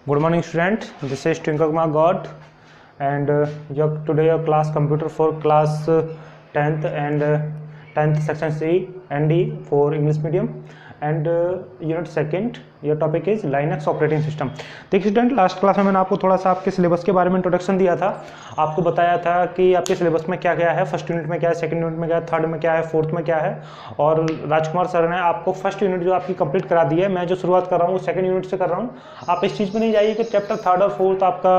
Good morning, student. This is Twinkle Kumar God, and today your class computer for class 10th and 10th section C and D for English medium, and unit second. Your topic is Linux operating system. देखिए student, last class में मैंने आपको थोड़ा सा आपके syllabus के बारे में इंट्रोडक्शन दिया था। आपको बताया था कि आपके सिलेबस में क्या क्या है, फर्स्ट यूनिट में क्या है, सेकंड यूनिट में क्या है, थर्ड में क्या है, फोर्थ में क्या है। और राजकुमार सर ने आपको फर्स्ट यूनिट जो आपकी कंप्लीट करा दी है। मैं जो शुरुआत कर रहा हूँ वो सेकंड यूनिट से कर रहा हूँ। आप इस चीज़ में नहीं जाइए कि चैप्टर थर्ड और फोर्थ आपका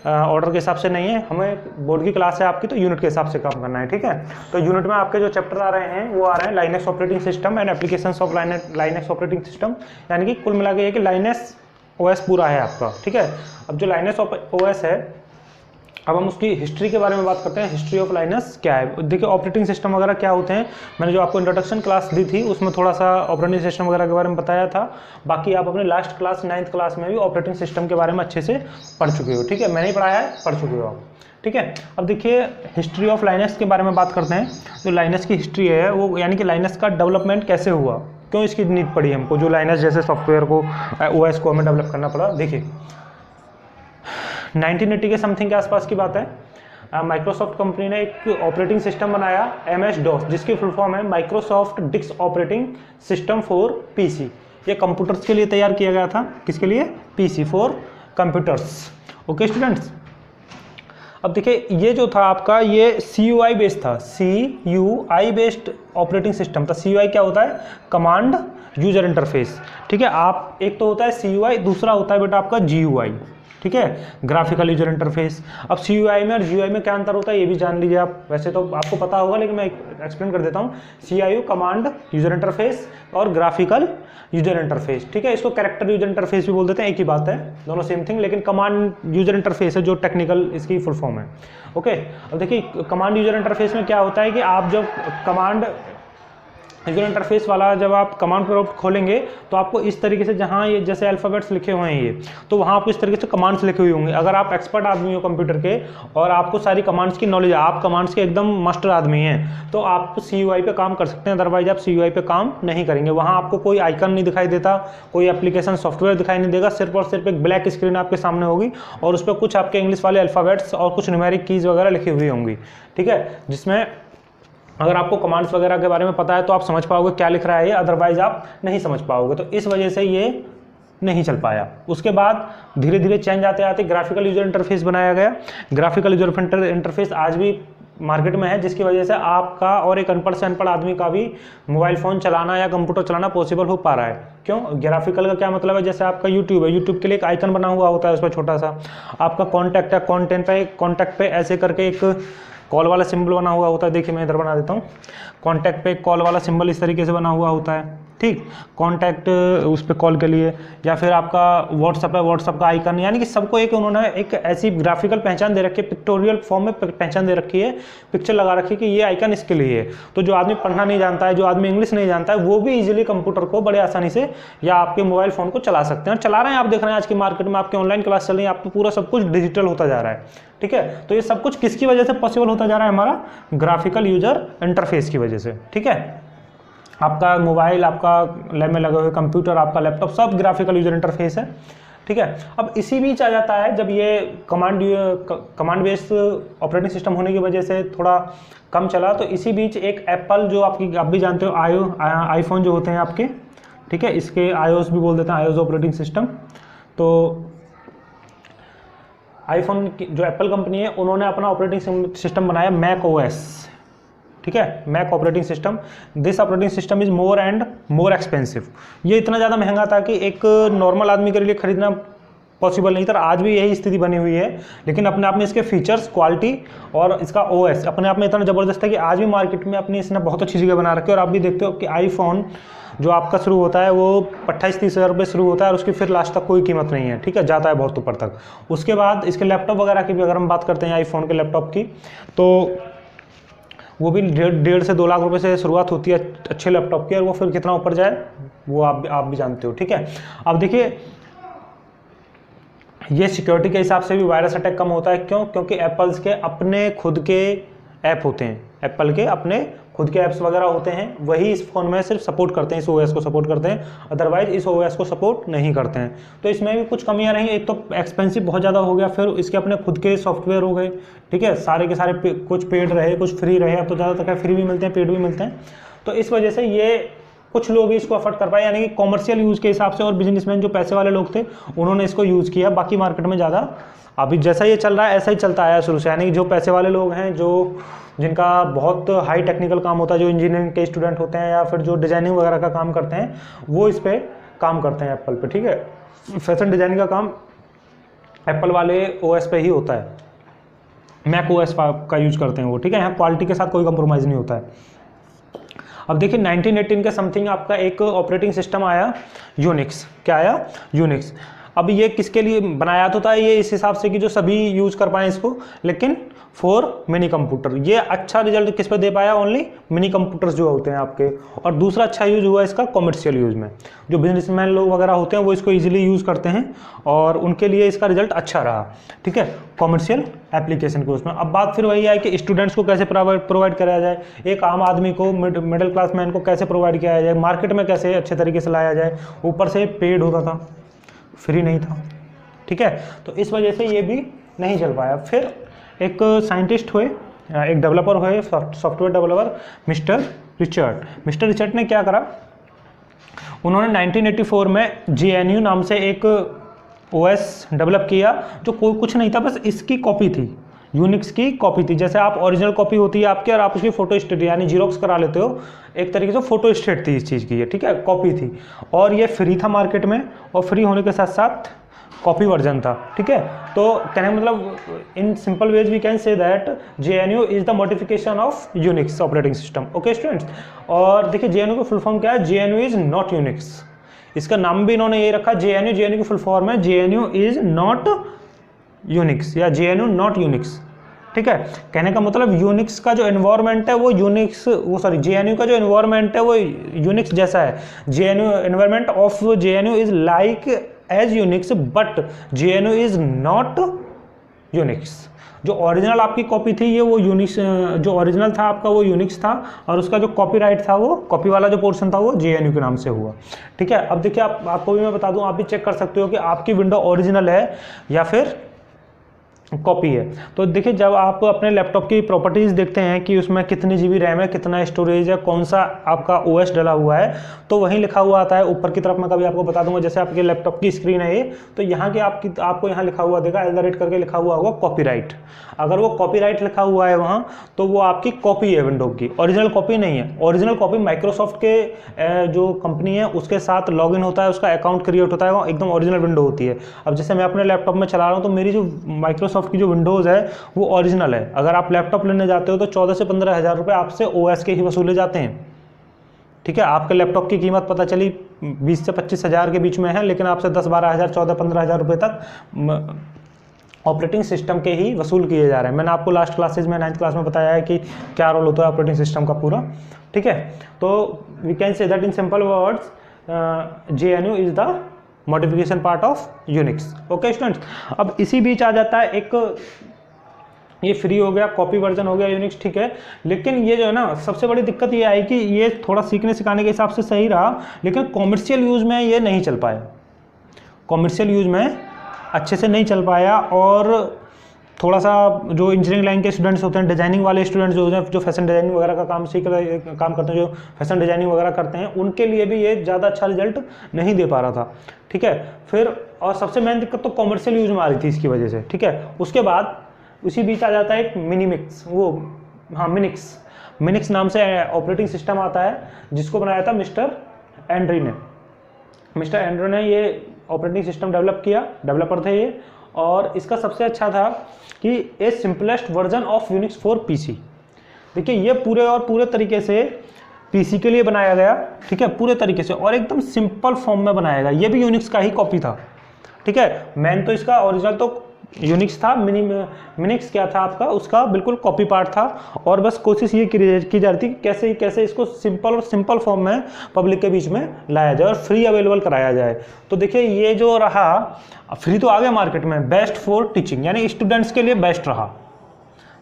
ऑर्डर के हिसाब से नहीं है। हमें बोर्ड की क्लास है आपकी, तो यूनिट के हिसाब से काम करना है, ठीक है। तो यूनिट में आपके जो चैप्टर आ रहे हैं वो आ रहे हैं Linux operating system and applications of Linux operating system, यानी कि कुल मिला के ये कि लाइनक्स ओएस पूरा है आपका, ठीक है। अब जो लाइनक्स ओएस है, अब हम उसकी हिस्ट्री के बारे में बात करते हैं। हिस्ट्री ऑफ लाइनक्स क्या है, देखिए ऑपरेटिंग सिस्टम वगैरह क्या होते हैं। मैंने जो आपको इंट्रोडक्शन क्लास दी थी उसमें थोड़ा सा ऑपरेटिंग सिस्टम वगैरह के बारे में बताया था। बाकी आप अपने लास्ट क्लास 9th क्लास में भी ऑपरेटिंग सिस्टम के बारे में अच्छे से पढ़ चुके हो, ठीक है। मैंने ही पढ़ाया है, पढ़ चुके हो आप, ठीक है। अब देखिए हिस्ट्री ऑफ लाइनक्स के बारे में बात करते हैं। जो लाइनक्स की हिस्ट्री है वो, यानी कि लाइनक्स का डेवलपमेंट कैसे हुआ, क्यों इसकी नीड पड़ी हमको, जो लाइनक्स जैसे सॉफ्टवेयर को ओएस को हमें डेवलप करना पड़ा। देखिए 1980 के समथिंग के आसपास की बात है। माइक्रोसॉफ्ट कंपनी ने एक ऑपरेटिंग सिस्टम बनाया MS DOS, जिसकी फुल फॉर्म है Microsoft disk operating system for PC। ये कंप्यूटर्स के लिए तैयार किया गया था। किसके लिए? PC for computers. Okay students, अब देखिए ये जो था आपका, ये CUI बेस्ड था। CUI बेस्ड ऑपरेटिंग सिस्टम था। CUI क्या होता है? कमांड यूजर इंटरफेस, ठीक है। आप एक तो होता है CUI, दूसरा होता है बेटा आपका GUI, ठीक है, ग्राफिकल यूजर इंटरफेस। अब CUI में और GUI में क्या अंतर होता है ये भी जान लीजिए आप। वैसे तो आपको पता होगा, लेकिन मैं एक्सप्लेन कर देता हूँ। CUI कमांड यूजर इंटरफेस और ग्राफिकल यूजर इंटरफेस, ठीक है। इसको कैरेक्टर यूजर इंटरफेस भी बोल देते हैं, एक ही बात है, दोनों सेम थिंग। लेकिन कमांड यूजर इंटरफेस है जो टेक्निकल इसकी फुल फॉर्म है। ओके, अब देखिए कमांड यूजर इंटरफेस में क्या होता है कि आप जब कमांड यूजर इंटरफेस वाला जब आप कमांड प्रॉम्प्ट खोलेंगे तो आपको इस तरीके से, जहाँ ये जैसे अल्फ़ाबेट्स लिखे हुए हैं ये, तो वहाँ आपको इस तरीके से कमांड्स लिखे हुए होंगे। अगर आप एक्सपर्ट आदमी हो कंप्यूटर के और आपको सारी कमांड्स की नॉलेज है, आप कमांड्स के एकदम मास्टर आदमी हैं, तो आप CUI पे काम कर सकते हैं। अदरवाइज आप CUI पे काम नहीं करेंगे। वहाँ आपको कोई आइकन नहीं दिखाई देता, कोई एप्लीकेशन सॉफ्टवेयर दिखाई नहीं देगा। सिर्फ और सिर्फ एक ब्लैक स्क्रीन आपके सामने होगी और उस पर कुछ आपके इंग्लिश वाले अल्फ़ाबेट्स और कुछ न्यूमेरिक कीज़ वगैरह लिखी हुई होंगी, ठीक है। जिसमें अगर आपको कमांड्स वगैरह के बारे में पता है तो आप समझ पाओगे क्या लिख रहा है ये, अदरवाइज आप नहीं समझ पाओगे। तो इस वजह से ये नहीं चल पाया। उसके बाद धीरे धीरे चेंज आते आते ग्राफिकल यूजर इंटरफेस बनाया गया। ग्राफिकल यूजर इंटरफेस आज भी मार्केट में है, जिसकी वजह से आपका और एक अनपढ़ से अनपढ़ आदमी का भी मोबाइल फ़ोन चलाना या कंप्यूटर चलाना पॉसिबल हो पा रहा है। क्यों? ग्राफिकल का क्या मतलब है? जैसे आपका यूट्यूब है, यूट्यूब के लिए एक आइकन बना हुआ होता है, उस पर छोटा सा आपका कॉन्टैक्ट है, कॉन्टैक्ट पे ऐसे करके एक कॉल वाला सिंबल बना हुआ होता है। देखिए मैं इधर बना देता हूँ। कॉन्टैक्ट पे कॉल वाला सिंबल इस तरीके से बना हुआ होता है, ठीक। कॉन्टैक्ट उस पर कॉल के लिए, या फिर आपका व्हाट्सअप है, व्हाट्सअप का आइकन, यानी कि सबको एक उन्होंने एक ऐसी ग्राफिकल पहचान दे रखी है, पिक्टोरियल फॉर्म में पहचान दे रखी है, पिक्चर लगा रखी है कि ये आइकन इसके लिए है। तो जो आदमी पढ़ना नहीं जानता है, जो आदमी इंग्लिश नहीं जानता है, वो भी इजीली कंप्यूटर को बड़े आसानी से या आपके मोबाइल फ़ोन को चला सकते हैं। और चला रहे हैं, आप देख रहे हैं आज की मार्केट में आपकी ऑनलाइन क्लास चल रही है, आपको पूरा सब कुछ डिजिटल होता जा रहा है, ठीक है। तो ये सब कुछ किसकी वजह से पॉसिबल होता जा रहा है? हमारा ग्राफिकल यूजर इंटरफेस की वजह से, ठीक है। आपका मोबाइल, आपका लैब में लगे हुए कंप्यूटर, आपका लैपटॉप, सब ग्राफिकल यूजर इंटरफेस है, ठीक है। अब इसी बीच आ जाता है, जब ये कमांड बेस्ड ऑपरेटिंग सिस्टम होने की वजह से थोड़ा कम चला, तो इसी बीच एक एप्पल, जो आप भी जानते हो, आईफोन जो होते हैं आपके, ठीक है, इसके iOS भी बोल देते हैं, iOS ऑपरेटिंग सिस्टम। तो आईफोन की जो एप्पल कंपनी है, उन्होंने अपना ऑपरेटिंग सिस्टम बनाया मैक OS, ठीक है, Mac operating system. This operating system is more and more expensive. ये इतना ज़्यादा महंगा था कि एक नॉर्मल आदमी के लिए खरीदना पॉसिबल नहीं था। आज भी यही स्थिति बनी हुई है, लेकिन अपने आप में इसके फीचर्स, क्वालिटी और इसका OS अपने आप में इतना ज़बरदस्त है कि आज भी मार्केट में अपनी इसने बहुत अच्छी जगह बना रखी है। और आप भी देखते हो कि आईफोन जो आपका शुरू होता है वो 28-30 हज़ार रुपये शुरू होता है और उसकी फिर लास्ट तक कोई कीमत नहीं है, ठीक है, जाता है बहुत ऊपर तक। उसके बाद इसके लैपटॉप वगैरह की भी अगर हम बात करते हैं आईफोन के लैपटॉप की, तो वो भी 1.5 से 2 लाख रुपए से शुरुआत होती है अच्छे लैपटॉप की, और वो फिर कितना ऊपर जाए वो आप भी जानते हो, ठीक है। अब देखिए ये सिक्योरिटी के हिसाब से भी वायरस अटैक कम होता है। क्यों? क्योंकि एप्पल्स के अपने खुद के ऐप होते हैं, एप्पल के अपने खुद के ऐप्स वगैरह होते हैं वही इस फ़ोन में सिर्फ सपोर्ट करते हैं, इस ओएस को सपोर्ट करते हैं, अदरवाइज इस ओएस को सपोर्ट नहीं करते हैं। तो इसमें भी कुछ कमियां रही, एक तो एक्सपेंसिव बहुत ज़्यादा हो गया, फिर इसके अपने खुद के सॉफ्टवेयर हो गए, ठीक है, सारे के सारे कुछ पेड रहे कुछ फ्री रहे, अब तो ज़्यादातर फ्री भी मिलते हैं पेड भी मिलते हैं। तो इस वजह से ये कुछ लोग इसको अफोर्ड कर पाए, यानी कि कॉमर्शियल यूज़ के हिसाब से, और बिजनेसमैन जो पैसे वाले लोग थे उन्होंने इसको यूज़ किया। बाकी मार्केट में ज़्यादा अभी जैसा ये चल रहा है ऐसा ही चलता आया शुरू से, यानी कि जो पैसे वाले लोग हैं, जो जिनका बहुत हाई टेक्निकल काम होता है, जो इंजीनियरिंग के स्टूडेंट होते हैं या फिर जो डिज़ाइनिंग वगैरह का काम करते हैं, वो इस पर काम करते हैं एप्पल पे, ठीक है। फैशन डिज़ाइनिंग का काम एप्पल वाले ओएस पे ही होता है, मैक ओएस का यूज करते हैं वो, ठीक है। यहाँ क्वालिटी के साथ कोई कंप्रोमाइज़ नहीं होता है। अब देखिए 1918 के समथिंग आपका एक ऑपरेटिंग सिस्टम आया यूनिक्स। क्या आया? यूनिक्स। अब ये किसके लिए बनाया तो था ये इस हिसाब से कि जो सभी यूज कर पाएँ इसको, लेकिन फॉर मिनी कंप्यूटर। ये अच्छा रिजल्ट किस पे दे पाया? ओनली मिनी कंप्यूटर्स जो होते हैं आपके। और दूसरा अच्छा यूज हुआ इसका कॉमर्शियल यूज में, जो बिजनेसमैन लोग वगैरह होते हैं वो इसको इजीली यूज़ करते हैं और उनके लिए इसका रिजल्ट अच्छा रहा, ठीक है, कॉमर्शियल एप्लीकेशन के उसमें। अब बात फिर वही है कि स्टूडेंट्स को कैसे प्रोवाइड कराया जाए, एक आम आदमी को, मिडिल क्लास मैन को कैसे प्रोवाइड किया जाए, मार्केट में कैसे अच्छे तरीके से लाया जाए। ऊपर से पेड होता था, फ्री नहीं था, ठीक है। तो इस वजह से ये भी नहीं चल पाया। फिर एक साइंटिस्ट हुए, एक डेवलपर हुए, सॉफ्टवेयर डेवलपर, मिस्टर रिचर्ड ने क्या करा, उन्होंने 1984 में GNU नाम से एक ओएस डेवलप किया जो कोई कुछ नहीं था, बस इसकी कॉपी थी, यूनिक्स की कॉपी थी। जैसे आप ओरिजिनल कॉपी होती है आपकी और आप उसकी फोटो स्टेट यानी जीरोक्स करा लेते हो, एक तरीके से फोटो स्टेट थी इस चीज़ की, ठीक है, कॉपी थी। और ये फ्री था मार्केट में, और फ्री होने के साथ साथ कॉपी वर्जन था, ठीक है। तो कहने मतलब in simple ways we can say that GNU is the modification of Unix operating system. Okay students, और देखिए GNU का फुल फॉर्म क्या है? GNU is not Unix. इसका नाम भी इन्होंने ये रखा GNU की फुल फॉर्म है GNU इज नॉट यूनिक्स या GNU नॉट यूनिक्स, ठीक है। कहने का मतलब यूनिक्स का जो एनवायरनमेंट है वो GNU का जो एनवायरनमेंट है वो यूनिक्स जैसा है। GNU environment of GNU is like as Unix but GNU is not Unix. जो ओरिजिनल आपकी कॉपी थी ये वो यूनिक्स, जो ओरिजिनल था आपका वो यूनिक्स था, और उसका जो कॉपीराइट था वो कॉपी वाला जो पोर्शन था वो GNU के नाम से हुआ, ठीक है। अब देखिए आपको भी मैं बता दूं, आप भी चेक कर सकते हो कि आपकी विंडो ओरिजिनल है या फिर कॉपी है। तो देखिए जब आप अपने लैपटॉप की प्रॉपर्टीज़ देखते हैं कि उसमें कितनी GB रैम है, कितना स्टोरेज है, कौन सा आपका OS डला हुआ है, तो वहीं लिखा हुआ आता है ऊपर की तरफ। मैं कभी आपको बता दूंगा, जैसे आपके लैपटॉप की स्क्रीन है ये, तो यहाँ के आपको यहाँ लिखा हुआ देगा @ करके लिखा हुआ होगा कॉपीराइट। अगर वो कॉपीराइट लिखा हुआ है वहाँ, तो वो आपकी कॉपी है विंडो की, ओरिजिनल कॉपी नहीं है। ओरिजिनल कॉपी माइक्रोसॉफ्ट के जो कंपनी है उसके साथ लॉगिन होता है, उसका अकाउंट क्रिएट होता है, वो एकदम ओरिजिनल विंडो होती है। अब जैसे मैं अपने लैपटॉप में चला रहा हूँ तो मेरी जो माइक्रोसॉफ्ट की जो विंडोज़ है वो ओरिजिनल है। अगर आप लैपटॉप लेने जाते हो तो 14 से 15 हज़ार रुपये आपसे OS के ही वसूले जाते हैं, ठीक है। आपके लैपटॉप की कीमत पता चली 20 से 25 हज़ार के बीच में है, लेकिन आपसे 10-12 हज़ार, 14-15 हज़ार रुपये तक ऑपरेटिंग सिस्टम के ही वसूल किए जा रहे हैं। मैंने आपको लास्ट क्लासेज में 9th क्लास में बताया है कि क्या रोल होता है ऑपरेटिंग सिस्टम का पूरा, ठीक है। तो we can say that in simple words GNU is the modification part of Unix. Okay students, अब इसी बीच आ जाता है एक, ये फ्री हो गया, कॉपी वर्जन हो गया यूनिक्स, ठीक है। लेकिन ये जो है ना, सबसे बड़ी दिक्कत ये आई कि ये थोड़ा सीखने सिखाने के हिसाब से सही रहा, लेकिन कॉमर्शियल यूज़ में ये नहीं चल पाया, कॉमर्शियल यूज़ में अच्छे से नहीं चल पाया। और थोड़ा सा जो इंजीनियरिंग लाइन के स्टूडेंट्स होते हैं, डिजाइनिंग वाले स्टूडेंट्स जो होते हैं, जो फैशन डिजाइनिंग वगैरह का काम करते हैं, जो फैशन डिजाइनिंग वगैरह करते हैं, उनके लिए भी ये ज़्यादा अच्छा रिजल्ट नहीं दे पा रहा था, ठीक है। फिर और सबसे मेन दिक्कत तो कॉमर्शियल यूज़ में आ रही थी इसकी वजह से, ठीक है। उसके बाद उसी बीच आ जाता है एक मिनिक्स नाम से ऑपरेटिंग सिस्टम आता है, जिसको बनाया था मिस्टर एंड्रू ने ये ऑपरेटिंग सिस्टम डेवलप किया, डेवलपर थे ये। और इसका सबसे अच्छा था कि a simplest version of Unix for PC। देखिए ये पूरे तरीके से PC के लिए बनाया गया, ठीक है, पूरे तरीके से, और एकदम सिंपल फॉर्म में बनाया गया। ये भी यूनिक्स का ही कॉपी था, ठीक है। मैन तो इसका ओरिजिनल तो यूनिक्स था, मिनिक्स क्या था आपका, उसका बिल्कुल कॉपी पार्ट था। और बस कोशिश ये की जा रही थी कैसे इसको सिंपल फॉर्म में पब्लिक के बीच में लाया जाए और फ्री अवेलेबल कराया जाए। तो देखिए ये जो रहा, फ्री तो आ गया मार्केट में, बेस्ट फॉर टीचिंग, यानी स्टूडेंट्स के लिए बेस्ट रहा,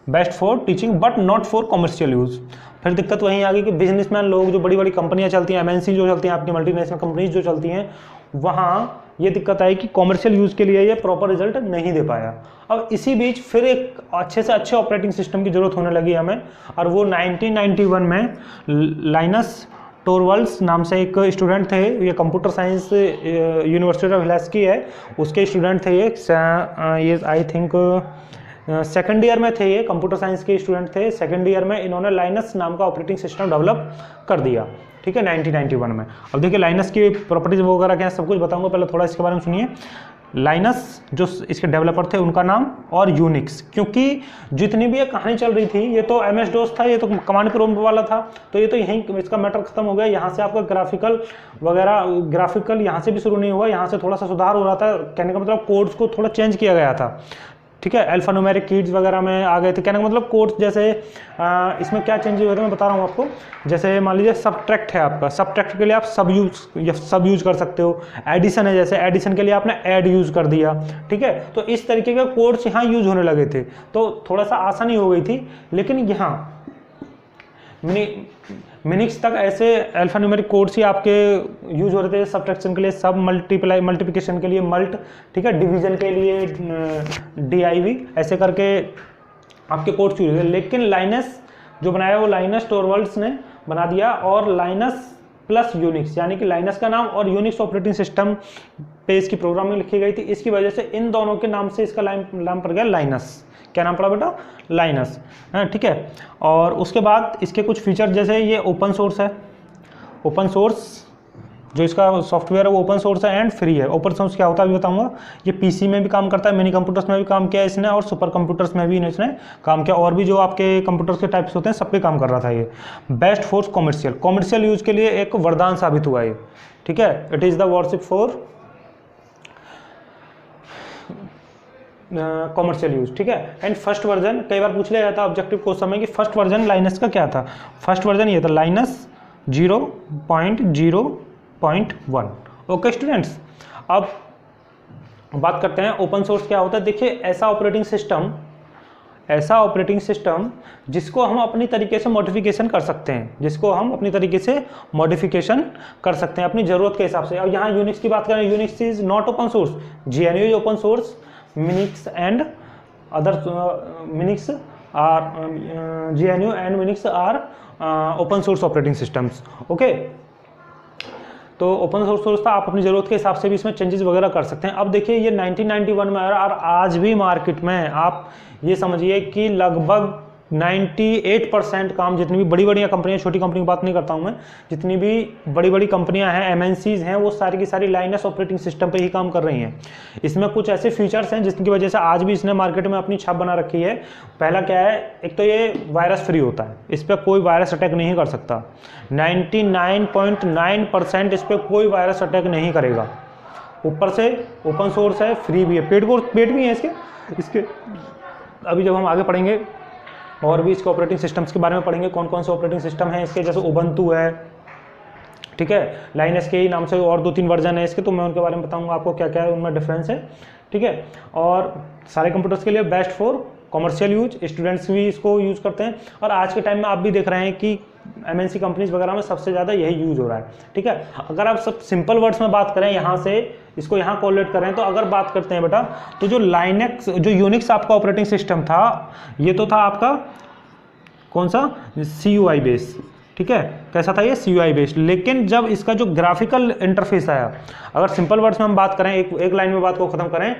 best for teaching but not for commercial use. फिर दिक्कत वहीं आ गई कि बिजनेसमैन लोग, जो बड़ी बड़ी कंपनियां चलती हैं, एमएनसी जो चलती हैं, आपकी मल्टीनेशनल कंपनीज जो चलती हैं, वहाँ ये दिक्कत आई कि कॉमर्शियल यूज़ के लिए ये प्रॉपर रिजल्ट नहीं दे पाया। अब इसी बीच फिर एक अच्छे से अच्छे ऑपरेटिंग सिस्टम की ज़रूरत होने लगी हमें, और वो 1991 में लाइनस टोरवल्ड्स नाम से एक स्टूडेंट थे, ये कंप्यूटर साइंस यूनिवर्सिटी ऑफ हिलेस्की है, उसके स्टूडेंट थे ये आई थिंक सेकेंड ईयर में थे, ये कंप्यूटर साइंस के स्टूडेंट थे। सेकेंड ईयर में इन्होंने लाइनस नाम का ऑपरेटिंग सिस्टम डेवलप कर दिया, ठीक है, 1991 में। अब देखिए लाइनस की प्रॉपर्टीज वगैरह क्या है, सब कुछ बताऊंगा, पहले थोड़ा इसके बारे में सुनिए। लाइनस जो इसके डेवलपर थे उनका नाम, और यूनिक्स, क्योंकि जितनी भी ये कहानी चल रही थी, ये तो एमएस डोस था, ये तो कमांड प्रॉम्प्ट वाला था, तो ये तो यहीं इसका मैटर खत्म हो गया। यहाँ से आपका ग्राफिकल वगैरह, ग्राफिकल यहाँ से भी शुरू नहीं हुआ, यहाँ से थोड़ा सा सुधार हो रहा था, कहने का मतलब कोड्स को थोड़ा चेंज किया गया था, ठीक है, अल्फान्यूमेरिक कीज वगैरह में आ गए थे, कहने का मतलब कोड्स जैसे इसमें क्या चेंजेस हुए थे मैं बता रहा हूँ आपको। जैसे मान लीजिए सब्ट्रैक्ट है आपका, सब्ट्रैक्ट के लिए आप सब यूज कर सकते हो। एडिशन है, जैसे एडिशन के लिए आपने ऐड यूज कर दिया, ठीक है, तो इस तरीके के कोड्स यहाँ यूज होने लगे थे, तो थोड़ा सा आसानी हो गई थी। लेकिन यहाँ मिनिक्स तक ऐसे अल्फान्यूमेरिक कोड्स ही आपके यूज हो रहे थे, सब्ट्रैक्शन के लिए सब, मल्टीप्लिकेशन के लिए मल्ट, ठीक है, डिवीजन के लिए DIV, ऐसे करके आपके कोड्स यूज होते हैं। लेकिन लाइनस जो बनाया वो लाइनस टोरवल्ड्स ने बना दिया, और लाइनस प्लस यूनिक्स, यानी कि लाइनस का नाम और यूनिक्स ऑपरेटिंग सिस्टम पे इसकी प्रोग्रामिंग लिखी गई थी, इसकी वजह से इन दोनों के नाम से इसका नाम पड़ गया लाइनस। क्या नाम पड़ा बेटा? लाइनस, ठीक है। और उसके बाद इसके कुछ फीचर, जैसे ये ओपन सोर्स है, ओपन सोर्स जो इसका सॉफ्टवेयर है वो ओपन सोर्स है एंड फ्री है। ओपन सोर्स क्या होता है अभी बताऊंगा। ये पीसी में भी काम करता है, मिनी कंप्यूटर्स में भी काम किया इसने, और सुपर कंप्यूटर्स में भी इसने काम किया, और भी जो आपके कंप्यूटर्स के टाइप्स होते हैं सब पे काम कर रहा था ये। बेस्ट फॉर कॉमर्शियल यूज के लिए एक वरदान साबित हुआ ये, ठीक है। It is the worship for commercial use, ठीक है। एंड फर्स्ट वर्जन कई बार पूछ लिया जाता है ऑब्जेक्टिव क्वेश्चन में कि फर्स्ट वर्जन लाइनस का क्या था। फर्स्ट वर्जन ये था लाइनस 0.0.1। ओके स्टूडेंट्स, अब बात करते हैं ओपन सोर्स क्या होता है। देखिए ऐसा ऑपरेटिंग सिस्टम जिसको हम अपनी तरीके से मॉडिफिकेशन कर सकते हैं, अपनी ज़रूरत के हिसाब से। अब यहाँ यूनिक्स की बात करें, Unix is not open source, GNU is open source, Minix and other Minix are GNU and Minix are open source operating systems, okay। तो ओपन सोर्स था, आप अपनी ज़रूरत के हिसाब से भी इसमें चेंजेस वगैरह कर सकते हैं। अब देखिए ये 1991 में आया और आज भी मार्केट में आप ये समझिए कि लगभग 98% काम, जितनी भी बड़ी बड़ी कंपनियां, छोटी कंपनी की बात नहीं करता हूं मैं, जितनी भी बड़ी बड़ी कंपनियां हैं, MNCs हैं, वो सारी की सारी लाइनस ऑपरेटिंग सिस्टम पे ही काम कर रही हैं। इसमें कुछ ऐसे फीचर्स हैं जिसकी वजह से आज भी इसने मार्केट में अपनी छाप बना रखी है। पहला क्या है, एक तो ये वायरस फ्री होता है, इस पर कोई वायरस अटैक नहीं कर सकता। 99.9% इस पर कोई वायरस अटैक नहीं करेगा। ऊपर से ओपन सोर्स है, फ्री भी है, पेड भी है इसके। अभी जब हम आगे पढ़ेंगे और भी इसके ऑपरेटिंग सिस्टम्स के बारे में पढ़ेंगे, कौन कौन से ऑपरेटिंग सिस्टम हैं इसके, जैसे उबंटू है, ठीक है, लाइनस के ही नाम से और 2-3 वर्जन है इसके, तो मैं उनके बारे में बताऊंगा आपको क्या क्या है उनमें डिफरेंस है, ठीक है। और सारे कंप्यूटर्स के लिए best for commercial use, students भी इसको यूज़ करते हैं, और आज के टाइम में आप भी देख रहे हैं कि MNC कंपनीज वगैरह में सबसे ज़्यादा यही यूज हो रहा है, ठीक है। अगर आप सब सिंपल वर्ड्स में बात करें, यहाँ से इसको यहाँ कोलेट करें, तो अगर बात करते हैं बेटा, तो जो यूनिक्स आपका ऑपरेटिंग सिस्टम था, ये तो था आपका कौन सा, CUI बेस, ठीक है। कैसा था ये, CUI बेस्ड। लेकिन जब इसका जो ग्राफिकल इंटरफेस आया, अगर सिंपल वर्ड्स में हम बात करें, एक लाइन में बात को खत्म करें,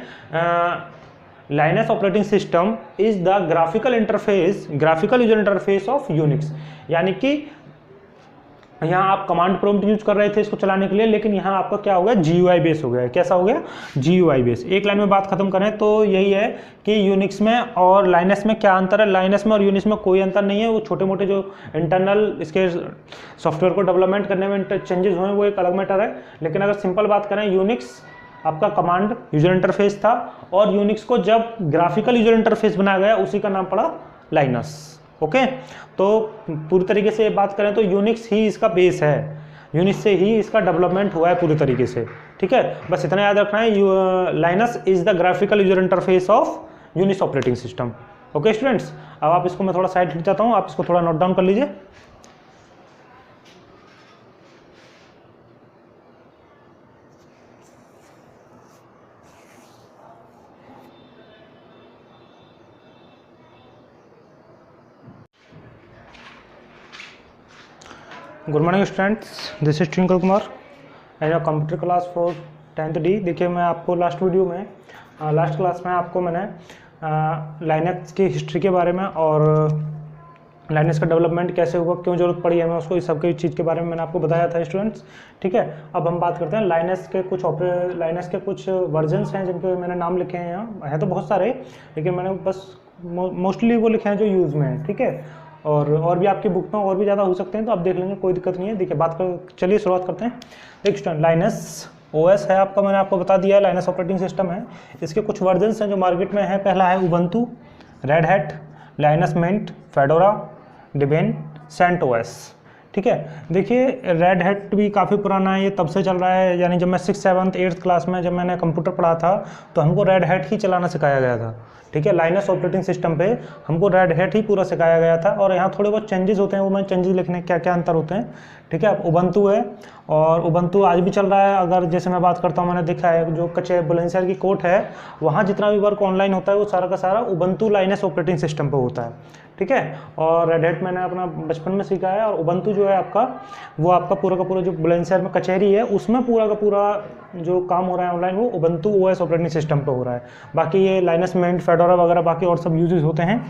Linux operating system is the graphical user interface of Unix. यानी कि यहाँ आप कमांड प्रॉम्प्ट यूज कर रहे थे इसको चलाने के लिए, लेकिन यहाँ आपका क्या हो गया, GUI बेस हो गया। कैसा हो गया, GUI बेस। एक लाइन में बात खत्म करें तो यही है कि यूनिक्स में और लाइनस में क्या अंतर है। लाइनस में और यूनिक्स में कोई अंतर नहीं है, वो छोटे मोटे जो इंटरनल इसके सॉफ्टवेयर को डेवलपमेंट करने में चेंजेस हुए वो एक अलग मैटर है। लेकिन अगर सिंपल बात करें, यूनिक्स आपका कमांड यूजर इंटरफेस था, और यूनिक्स को जब ग्राफिकल यूजर इंटरफेस बनाया गया उसी का नाम पड़ा लाइनस, ओके। तो पूरी तरीके से बात करें तो यूनिक्स ही इसका बेस है, यूनिक्स से ही इसका डेवलपमेंट हुआ है पूरी तरीके से, ठीक है। बस इतना याद रखना है, Linux is the graphical user interface of Unix operating system, okay students. अब आप इसको मैं थोड़ा साइड हट जाता हूँ, आप इसको थोड़ा नोट डाउन कर लीजिए। Good morning students, this is twinkle Kumar and your computer class for 10th D. देखिए मैं आपको लास्ट क्लास में आपको मैंने लाइनक्स की हिस्ट्री के बारे में और लाइनक्स का डेवलपमेंट कैसे हुआ, क्यों जरूरत पड़ी हमें उसको, इस सब की चीज़ के बारे में मैंने आपको बताया था स्टूडेंट्स। ठीक है, अब हम बात करते हैं लाइनक्स के कुछ वर्जन्स हैं जिनके मैंने नाम लिखे हैं। यहाँ हैं तो बहुत सारे, लेकिन मैंने बस मोस्टली वो लिखे हैं जो यूज़ में है। ठीक है, और भी आपकी बुक में और भी ज़्यादा हो सकते हैं, तो आप देख लेंगे, कोई दिक्कत नहीं है। देखिए चलिए शुरुआत करते हैं। देखिए स्टूडेंट, लाइनस ओएस है आपका, मैंने आपको बता दिया है, लाइनस ऑपरेटिंग सिस्टम है। इसके कुछ वर्जन्स हैं जो मार्केट में है। पहला है Ubuntu, Red Hat, Linux Mint, Fedora, Debian, CentOS. ठीक है, देखिए रेड हैट भी काफ़ी पुराना है, ये तब से चल रहा है, यानी जब मैं 6th 7th 8th क्लास में जब मैंने कंप्यूटर पढ़ा था तो हमको रेड हैट ही चलाना सिखाया गया था। ठीक है, लाइनस ऑपरेटिंग सिस्टम पे हमको रेड हैट ही पूरा सिखाया गया था, और यहाँ थोड़े बहुत चेंजेस होते हैं, वो मैं चेंजेस लिखने क्या क्या अंतर होते हैं। ठीक है, अब उबंटू है, और उबंटू आज भी चल रहा है। अगर जैसे मैं बात करता हूँ, मैंने देखा है जो बुलंदशहर की कोर्ट है, वहाँ जितना भी वर्क ऑनलाइन होता है वो सारा का सारा उबंटू लाइनस ऑपरेटिंग सिस्टम पे होता है। ठीक है, और रेड हैट मैंने अपना बचपन में सीखा है, और उबंटू जो है आपका, वो आपका पूरा का पूरा जो बुलंदशहर में कचहरी है उसमें पूरा का पूरा जो काम हो रहा है ऑनलाइन, वो उबंटू ओएस ऑपरेटिंग सिस्टम पे हो रहा है। बाकी ये लाइनस मिंट, फेडोरा वगैरह बाकी और सब यूजेस होते हैं।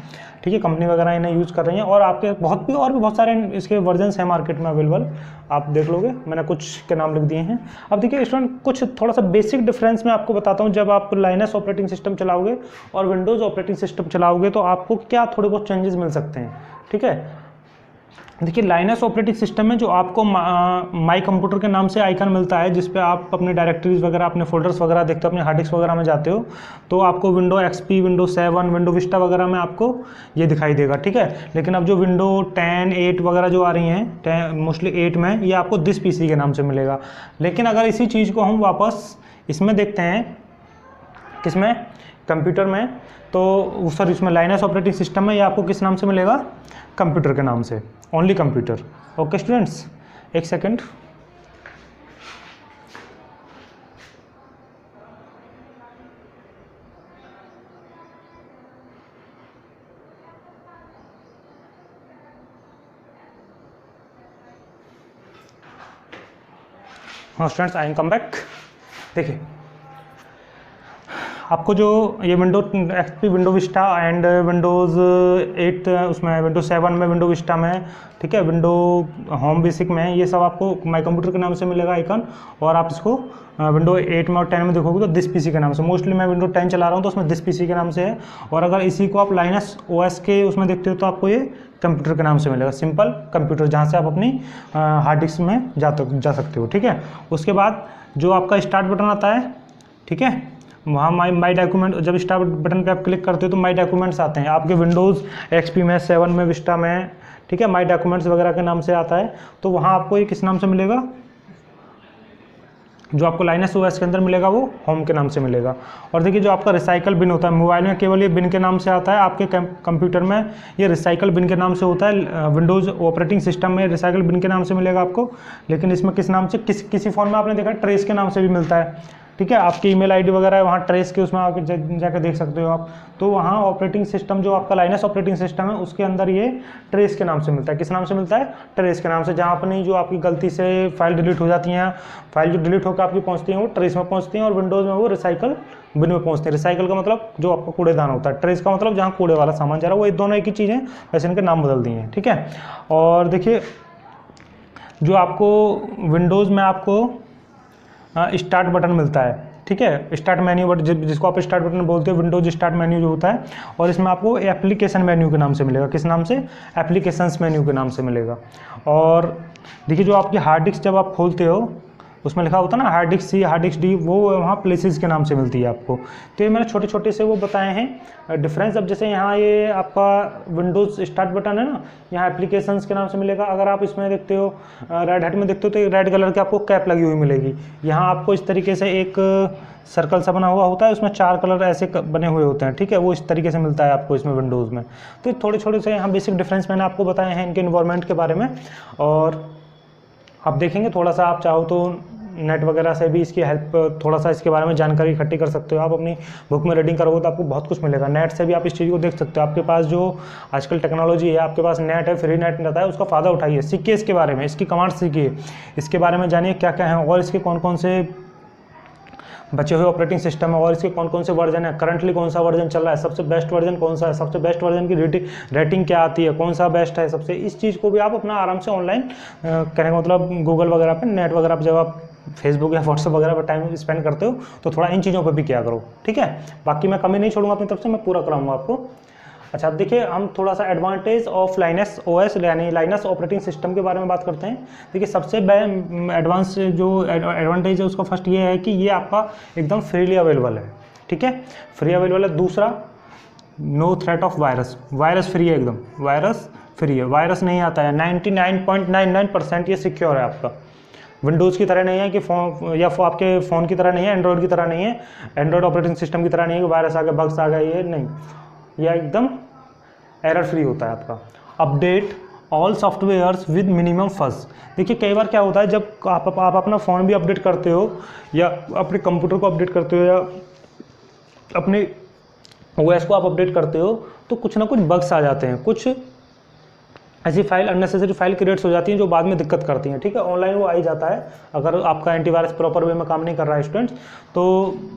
ठीक है, कंपनी वगैरह इन्हें यूज़ कर रही हैं, और आपके और भी बहुत सारे इसके वर्जन्स हैं मार्केट में अवेलेबल, आप देख लोगे, मैंने कुछ के नाम लिख दिए हैं। अब देखिए स्टूडेंट, कुछ थोड़ा सा बेसिक डिफरेंस मैं आपको बताता हूँ। जब आप लाइनस ऑपरेटिंग सिस्टम चलाओगे और विंडोज़ ऑपरेटिंग सिस्टम चलाओगे तो आपको क्या थोड़े बहुत चेंजेस मिल सकते हैं। ठीक है, देखिए लाइनस ऑपरेटिंग सिस्टम में जो आपको माई कंप्यूटर के नाम से आइकन मिलता है, जिस पे आप अपने डायरेक्टरीज वगैरह, अपने फोल्डर्स वगैरह देखते हो, अपने हार्ड डिस्क वगैरह में जाते हो, तो आपको window XP, window 7, window Vista वगैरह में आपको ये दिखाई देगा। ठीक है, लेकिन अब जो विंडो 10, 8 वगैरह जो आ रही हैं, मोस्टली 8 में, ये आपको दिस पीसी के नाम से मिलेगा। लेकिन अगर इसी चीज़ को हम वापस इसमें देखते हैं, किसमें, कंप्यूटर में, तो सर इसमें लाइनस ऑपरेटिंग सिस्टम में ये आपको किस नाम से मिलेगा, कंप्यूटर के नाम से, ओनली कंप्यूटर। ओके स्टूडेंट्स, एक सेकंड। हाँ students, I am come back. देखिए आपको जो ये window XP, window Vista and Windows 8 उसमें, विंडो 7 में, विंडो विस्टा में, ठीक है, विंडो होम बेसिक में, ये सब आपको माई कंप्यूटर के नाम से मिलेगा आइकन। और आप इसको विंडो 8 में और 10 में देखोगे तो दिस पीसी के नाम से। मोस्टली मैं विंडो 10 चला रहा हूँ तो उसमें दिस पीसी के नाम से है। और अगर इसी को आप लाइनस ओएस के उसमें देखते हो तो आपको ये कंप्यूटर के नाम से मिलेगा, सिंपल कंप्यूटर, जहाँ से आप अपनी हार्ड डिस्क में जा सकते हो। ठीक है, उसके बाद जो आपका स्टार्ट बटन आता है, ठीक है, वहाँ माई डॉक्यूमेंट, जब स्टार्ट बटन पे आप क्लिक करते हो तो माई डॉक्यूमेंट्स आते हैं आपके विंडोज़ एक्सपी में, 7 में, विस्टा में। ठीक है, माई डॉक्यूमेंट्स वगैरह के नाम से आता है, तो वहाँ आपको ये किस नाम से मिलेगा, जो आपको लाइनस ओएस के अंदर मिलेगा वो होम के नाम से मिलेगा। और देखिए जो आपका रिसाइकल बिन होता है, मोबाइल में केवल ये बिन के नाम से आता है, आपके कंप्यूटर में ये रिसाइकल बिन के नाम से होता है। विंडोज़ ऑपरेटिंग सिस्टम में रिसाइकल बिन के नाम से मिलेगा आपको, लेकिन इसमें किस नाम से, किसी फ़ोन में आपने देखा ट्रेस के नाम से भी मिलता है। ठीक है, आपकी ईमेल आईडी वगैरह है वहाँ ट्रेस के, उसमें आके जाकर देख सकते हो आप। तो वहाँ ऑपरेटिंग सिस्टम जो आपका लाइनस ऑपरेटिंग सिस्टम है उसके अंदर ये ट्रेस के नाम से मिलता है। किस नाम से मिलता है, ट्रेस के नाम से। जहाँ अपनी जो आपकी गलती से फाइल डिलीट हो जाती हैं, फाइल जो डिलीट होकर आपकी पहुँचती हैं वो ट्रेस में पहुँचती हैं, और विंडोज़ में वो रिसाइकल बिन में पहुँचते हैं। रिसाइकल का मतलब जो आपका कूड़ेदान होता है, ट्रेस का मतलब जहाँ कूड़े वाला सामान जा रहा है, वो दोनों एक ही चीज़ है, वैसे इनके नाम बदल दिए हैं। ठीक है, और देखिए जो आपको विंडोज़ में आपको स्टार्ट बटन मिलता है। ठीक है, स्टार्ट मेन्यू बटन, जिसको आप स्टार्ट बटन बोलते हो, विंडोज स्टार्ट मेन्यू जो होता है, और इसमें आपको एप्लीकेशन मेन्यू के नाम से मिलेगा। किस नाम से, एप्लीकेशंस मेन्यू के नाम से मिलेगा। और देखिए जो आपकी हार्ड डिस्क जब आप खोलते हो उसमें लिखा होता है ना hard disk C, hard disk D, वो वहाँ प्लेसेस के नाम से मिलती है आपको। तो ये मैंने छोटे छोटे से वो बताए हैं डिफरेंस। अब जैसे यहाँ ये आपका विंडोज़ स्टार्ट बटन है ना, यहाँ एप्लीकेशंस के नाम से मिलेगा। अगर आप इसमें देखते हो, रेड हैट में देखते हो, तो रेड कलर की आपको कैप लगी हुई मिलेगी। यहाँ आपको इस तरीके से एक सर्कल सा बना हुआ होता है, उसमें 4 कलर ऐसे बने हुए होते हैं। ठीक है, वो इस तरीके से मिलता है आपको इसमें विंडोज़ में। तो थोड़े छोटे से यहाँ बेसिक डिफरेंस मैंने आपको बताए हैं इनके इन्वायरमेंट के बारे में। और आप देखेंगे थोड़ा सा, आप चाहो तो नेट वगैरह से भी इसकी हेल्प, थोड़ा सा इसके बारे में जानकारी इकट्ठी कर सकते हो। आप अपनी बुक में रीडिंग करोगे तो आपको बहुत कुछ मिलेगा। नेट से भी आप इस चीज़ को देख सकते हो। आपके पास जो आजकल टेक्नोलॉजी है, आपके पास नेट है, फ्री नेट रहता है, उसका फ़ायदा उठाइए, सीखिए इसके बारे में, इसकी कमांड सीखिए, इसके बारे में जानिए क्या क्या है और इसके कौन कौन से बचे हुए ऑपरेटिंग सिस्टम है और इसके कौन कौन से वर्जन है, करंटली कौन सा वर्जन चल रहा है, सबसे बेस्ट वर्जन कौन सा है, सबसे बेस्ट वर्जन की रेटिंग क्या आती है, कौन सा बेस्ट है सबसे। इस चीज़ को भी आप अपना आराम से ऑनलाइन कहने का मतलब गूगल वगैरह पे, नेट वगैरह पे, जब आप फेसबुक या व्हाट्सएप वगैरह पर टाइम स्पेंड करते हो तो थोड़ा इन चीज़ों पर भी किया करो, ठीक है। बाकी मैं कमी नहीं छोड़ूंगा अपनी तरफ से, मैं पूरा कराऊंगा आपको। अच्छा, अब देखिए हम थोड़ा सा एडवांटेज ऑफ लाइनस ओएस यानी लाइनस ऑपरेटिंग सिस्टम के बारे में बात करते हैं। देखिए सबसे एडवांस जो एडवांटेज है उसका फर्स्ट ये है कि ये आपका एकदम फ्रीली अवेलेबल है, ठीक है, फ्री अवेलेबल है। दूसरा, no threat of virus, virus free है, एकदम वायरस फ्री है, वायरस नहीं आता है। 99.99% ये सिक्योर है आपका। विंडोज़ की तरह नहीं है कि फ़ोन या आपके फ़ोन की तरह नहीं है, एंड्रॉयड की तरह नहीं है, एंड्रॉयड ऑपरेटिंग सिस्टम की तरह नहीं है कि वायरस आ गया, बग्स आ गया, ये नहीं, यह एकदम एरर फ्री होता है आपका। Update all softwares with minimum fuss. देखिए कई बार क्या होता है, जब आप अपना फ़ोन भी अपडेट करते हो या अपने कंप्यूटर को अपडेट करते हो या अपने ओएस को आप अपडेट करते हो तो कुछ ना कुछ बग्स आ जाते हैं, कुछ ऐसी फाइल, अननेसेसरी फाइल क्रिएट्स हो जाती हैं जो बाद में दिक्कत करती हैं, ठीक है। ऑनलाइन वो आ ही जाता है अगर आपका एंटीवायरस प्रॉपर वे में काम नहीं कर रहा है स्टूडेंट्स। तो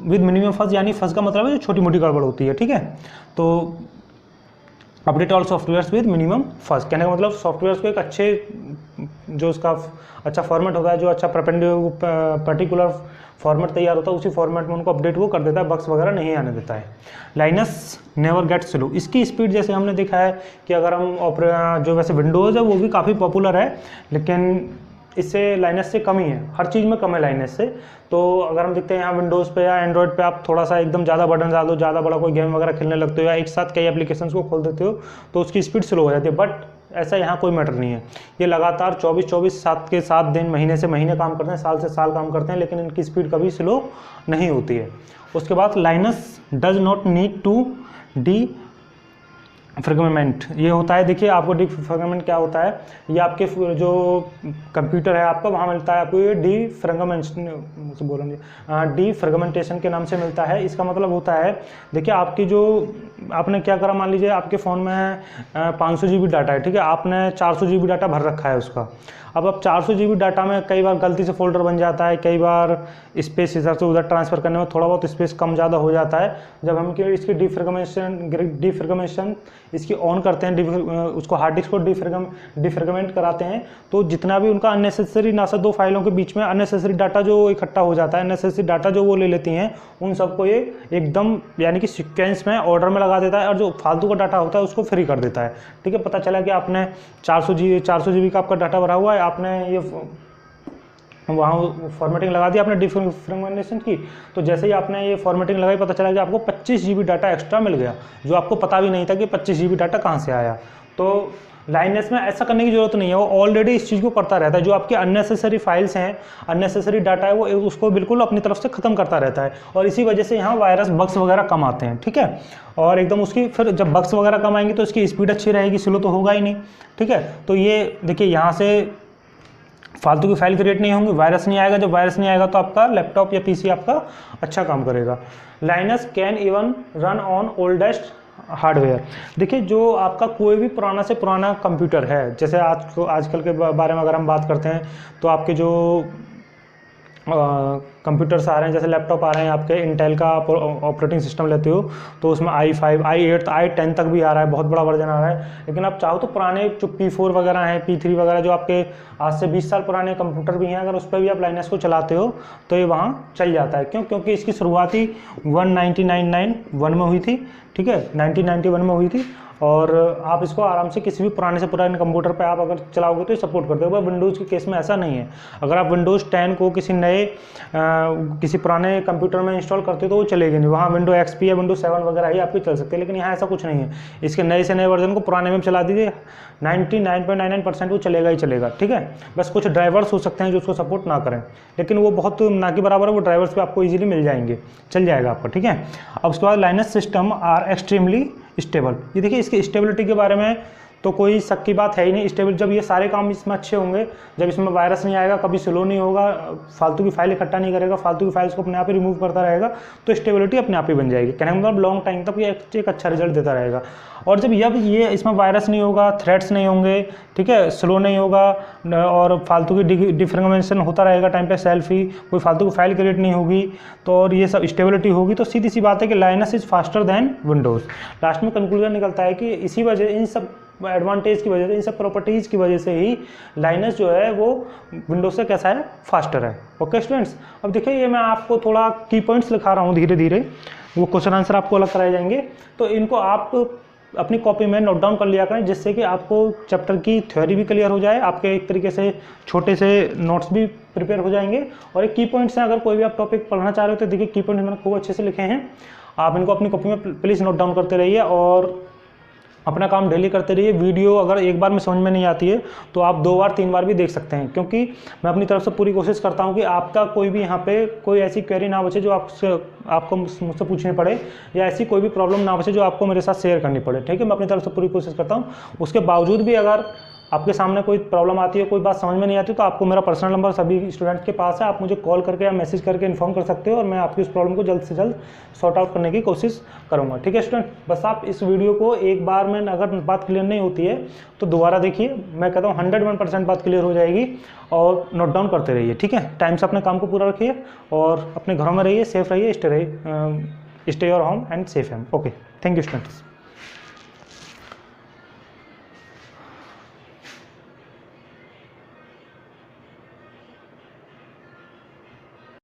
विद मिनिमम फज, यानी फज का मतलब है जो छोटी मोटी गड़बड़ होती है, ठीक है। तो update all softwares with minimum first, कहने का मतलब सॉफ्टवेयर्स को एक अच्छे, जो उसका अच्छा फॉर्मेट होता है, जो अच्छा पर्टिकुलर फॉर्मेट तैयार होता है, उसी फॉर्मेट में उनको अपडेट वो कर देता है, बग्स वगैरह नहीं आने देता है। लाइनस नेवर गेट स्लो, इसकी स्पीड जैसे हमने देखा है कि अगर हम जो वैसे विंडोज़ है वो भी काफ़ी पॉपुलर है, लेकिन इससे लाइनस से कम ही है, हर चीज़ में कम है लाइनस से। तो अगर हम देखते हैं यहाँ विंडोज़ पे या एंड्रॉयड पे आप थोड़ा सा एकदम ज़्यादा बटन डाल दो, ज़्यादा बड़ा कोई गेम वगैरह खेलने लगते हो या एक साथ कई एप्लीकेशंस को खोल देते हो तो उसकी स्पीड स्लो हो जाती है। बट ऐसा यहाँ कोई मैटर नहीं है, ये लगातार 24 7 के 7 दिन, महीने से महीने काम करते हैं, साल से साल काम करते हैं, लेकिन इनकी स्पीड कभी स्लो नहीं होती है। उसके बाद Linux does not need to defragment, ये होता है, देखिए आपको डी फ्रेगमेंट क्या होता है, ये आपके जो कंप्यूटर है आपका वहाँ मिलता है आपको ये डी फ्रेगमेंटेशन के नाम से मिलता है। इसका मतलब होता है, देखिए आपकी जो आपने क्या करा, मान लीजिए आपके फ़ोन में 500 GB डाटा है, ठीक है, आपने 400 GB डाटा भर रखा है उसका। अब 400 GB डाटा में कई बार गलती से फोल्डर बन जाता है, कई बार स्पेस इधर से उधर ट्रांसफ़र करने में थोड़ा बहुत स्पेस कम ज़्यादा हो जाता है। जब हम इसकी डिफ्रेगमेंटेशन इसकी ऑन करते हैं, उसको हार्ड डिस्क को डिफ्रेगमेंट कराते हैं, तो जितना भी उनका अननेसेसरी ना से दो फाइलों के बीच में अननेसेसरी डाटा जो इकट्ठा हो जाता है, अननेसेसरी डाटा जो वो ले लेती हैं, उन सबको ये एकदम यानी कि सीक्वेंस में ऑर्डर में लगा देता है और जो फालतू का डाटा होता है उसको फ्री कर देता है, ठीक है। पता चला कि आपने 400 GB का आपका डाटा भरा हुआ है, आपने ये वहाँ फॉर्मेटिंग लगा दी आपने डिफ्रेगमेंटेशन की, तो जैसे ही आपने ये फॉर्मेटिंग लगाई पता चला कि आपको 25 GB डाटा एक्स्ट्रा मिल गया, जो आपको पता भी नहीं था कि 25 GB डाटा कहाँ से आया। तो लाइनस में ऐसा करने की जरूरत नहीं है, वो ऑलरेडी इस चीज़ को करता रहता है। जो आपके अननेसेसरी फाइल्स हैं, अननेसेसरी डाटा है, वो उसको बिल्कुल अपनी तरफ से ख़त्म करता रहता है, और इसी वजह से यहाँ वायरस बग्स वगैरह कम आते हैं, ठीक है। और एकदम उसकी फिर जब बग्स वगैरह कम आएंगी तो इसकी स्पीड अच्छी रहेगी, स्लो तो होगा ही नहीं, ठीक है। तो ये देखिए यहाँ से फालतू की फाइल क्रिएट नहीं होंगी, वायरस नहीं आएगा। जब वायरस नहीं आएगा तो आपका लैपटॉप या पीसी आपका अच्छा काम करेगा। Linux can even run on oldest hardware, देखिए जो आपका कोई भी पुराना से पुराना कंप्यूटर है, जैसे आजकल के बारे में अगर हम बात करते हैं तो आपके जो कंप्यूटर्स आ रहे हैं, जैसे लैपटॉप आ रहे हैं आपके, इंटेल का आप ऑपरेटिंग सिस्टम लेते हो तो उसमें i5, i8, i10 तक भी आ रहा है, बहुत बड़ा वर्जन आ रहा है। लेकिन आप चाहो तो पुराने जो P4 वगैरह हैं, P3 वगैरह, जो आपके आज से 20 साल पुराने कंप्यूटर भी हैं, अगर उस पर भी आप लाइनस को चलाते हो तो ये वहाँ चल जाता है। क्यों? क्योंकि इसकी शुरुआती 1991 में हुई थी, ठीक है, 1991 में हुई थी, और आप इसको आराम से किसी भी पुराने से पुराने कंप्यूटर पे आप अगर चलाओगे तो ये सपोर्ट करते हो। विंडोज़ के केस में ऐसा नहीं है, अगर आप विंडोज़ 10 को किसी नए किसी पुराने कंप्यूटर में इंस्टॉल करते हो तो वो चलेगी नहीं, वहाँ विंडो XP या विंडो 7 वगैरह ही आपकी चल सकते हैं। लेकिन यहाँ ऐसा कुछ नहीं है, इसके नए से नए वर्जन को पुराने में चला दीजिए, 99.99% वो चलेगा ही चलेगा, ठीक है। बस कुछ ड्राइवर्स हो सकते हैं जो उसको सपोर्ट ना करें, लेकिन वो बहुत ना के बराबर है, वो ड्राइवर्स पे आपको इजीली मिल जाएंगे, चल जाएगा आपका, ठीक है। अब उसके बाद Linux system are extremely stable, ये देखिए इसकी स्टेबिलिटी के बारे में तो कोई शक की बात है ही नहीं। स्टेबल जब ये सारे काम इसमें अच्छे होंगे, जब इसमें वायरस नहीं आएगा, कभी स्लो नहीं होगा, फालतू की फाइल इकट्ठा नहीं करेगा, फालतू की फाइल्स को अपने आप ही रिमूव करता रहेगा, तो स्टेबिलिटी अपने आप ही बन जाएगी। कहने का मतलब लॉन्ग टाइम तक ये एक अच्छा रिजल्ट देता रहेगा। और जब ये इसमें वायरस नहीं होगा, थ्रेड्स नहीं होंगे, ठीक है, स्लो नहीं होगा और फालतू की डिफ्रेगमेंटेशन होता रहेगा टाइम पे सेल्फी, कोई फालतू की फाइल क्रिएट नहीं होगी, तो और ये सब स्टेबिलिटी होगी, तो सीधी सी बात है कि Linux is faster than Windows. Last में कंक्लूजन निकलता है कि इसी वजह, इन सब एडवांटेज की वजह से, इन सब प्रॉपर्टीज़ की वजह से ही लाइनस जो है वो विंडोज से कैसा है, फास्टर है। ओके स्टूडेंट्स, अब देखिए ये मैं आपको थोड़ा की पॉइंट्स लिखा रहा हूँ धीरे धीरे, वो क्वेश्चन आंसर आपको अलग कराए जाएंगे, तो इनको आप अपनी कॉपी में नोट डाउन कर लिया करें, जिससे कि आपको चैप्टर की थ्योरी भी क्लियर हो जाए, आपके एक तरीके से छोटे से नोट्स भी प्रिपेयर हो जाएंगे। और एक की पॉइंट्स हैं, अगर कोई भी आप टॉपिक पढ़ना चाह रहे हो तो देखिए की पॉइंट्स मैंने खूब अच्छे से लिखे हैं, आप इनको अपनी कॉपी में प्लीज़ नोट डाउन करते रहिए और अपना काम डेली करते रहिए। वीडियो अगर एक बार में समझ में नहीं आती है तो आप 2 बार 3 बार भी देख सकते हैं, क्योंकि मैं अपनी तरफ से पूरी कोशिश करता हूं कि आपका कोई भी यहाँ पे कोई ऐसी क्वेरी ना बचे जो आपको मुझसे पूछनी पड़े, या ऐसी कोई भी प्रॉब्लम ना बचे जो आपको मेरे साथ शेयर करनी पड़े। ठीक है, मैं अपनी तरफ से पूरी कोशिश करता हूँ। उसके बावजूद भी अगर आपके सामने कोई प्रॉब्लम आती है, कोई बात समझ में नहीं आती, तो आपको मेरा पर्सनल नंबर सभी स्टूडेंट्स के पास है, आप मुझे कॉल करके या मैसेज करके इन्फॉर्म कर सकते हो और मैं आपकी उस प्रॉब्लम को जल्द से जल्द सॉर्ट आउट करने की कोशिश करूंगा। ठीक है स्टूडेंट, बस आप इस वीडियो को एक बार में अगर बात क्लियर नहीं होती है तो दोबारा देखिए, मैं कहता हूँ 101% बात क्लियर हो जाएगी, और नोट डाउन करते रहिए। ठीक है, टाइम से अपने काम को पूरा रखिए और अपने घरों में रहिए, सेफ रहिए, stay your home and safe एम। Okay, thank you students.